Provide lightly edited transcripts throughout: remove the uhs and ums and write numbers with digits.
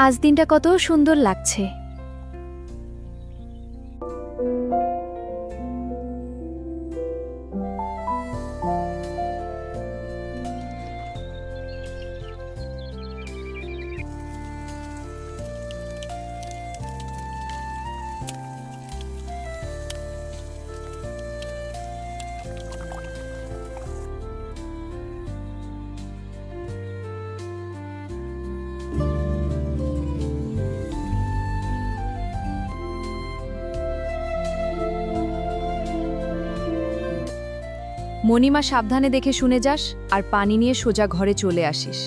আজ দিনটা কত সুন্দর লাগছে। মণিমা, সাবধানে দেখে শুনে যাস আর পানি নিয়ে সোজা ঘরে চলে আসিস।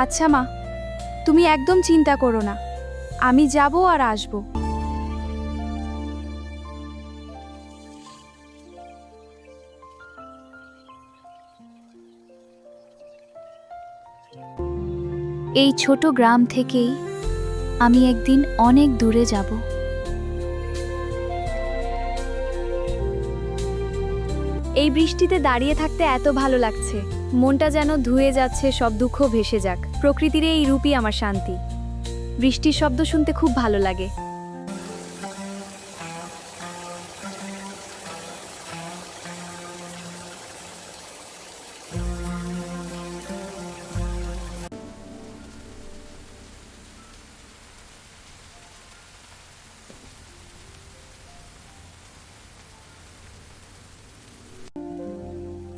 আচ্ছা মা, তুমি একদম চিন্তা করো না, আমি যাব আর আসব। এই ছোট গ্রাম থেকেই আমি একদিন অনেক দূরে যাব। এই বৃষ্টিতে দাঁড়িয়ে থাকতে এত ভালো লাগছে, মনটা যেন ধুয়ে যাচ্ছে, সব দুঃখ ভেসে যাক। প্রকৃতির এই রূপই আমার শান্তি। বৃষ্টির শব্দ শুনতে খুব ভালো লাগে।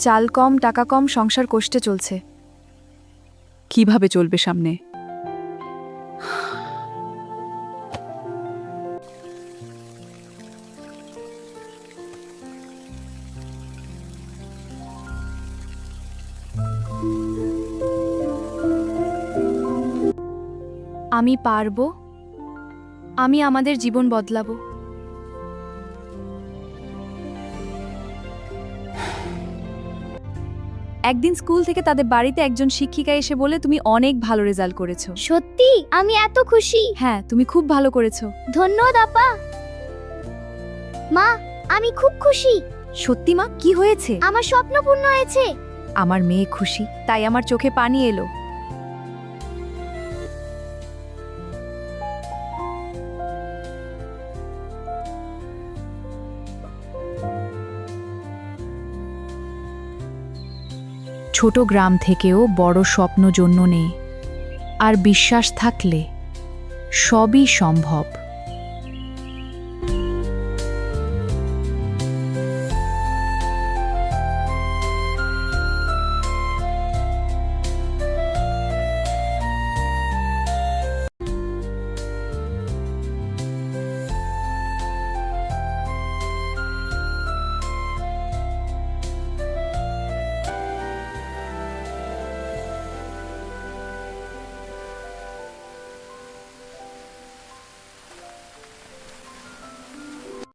চাল কম, টাকা কম, সংসার কষ্টে চলছে। কিভাবে চলবে সামনে? আমি পারবো, আমি আমাদের জীবন বদলাবো। একদিন স্কুল থেকে তাদের বাড়িতে একজন শিক্ষিকা এসে বলে, তুমি অনেক ভালো রেজাল্ট করেছো। সত্যি আমি এত খুশি। হ্যাঁ, তুমি খুব ভালো করেছো। ধন্যবাদ আপা। মা, আমি খুব খুশি। সত্যি মা, কি হয়েছে? আমার স্বপ্ন পূর্ণ হয়েছে। আমার মেয়ে খুশি, তাই আমার চোখে পানি এলো। ছোট গ্রাম থেকেও বড় স্বপ্ন জন্ম নেয়, আর বিশ্বাস থাকলে সবই সম্ভব।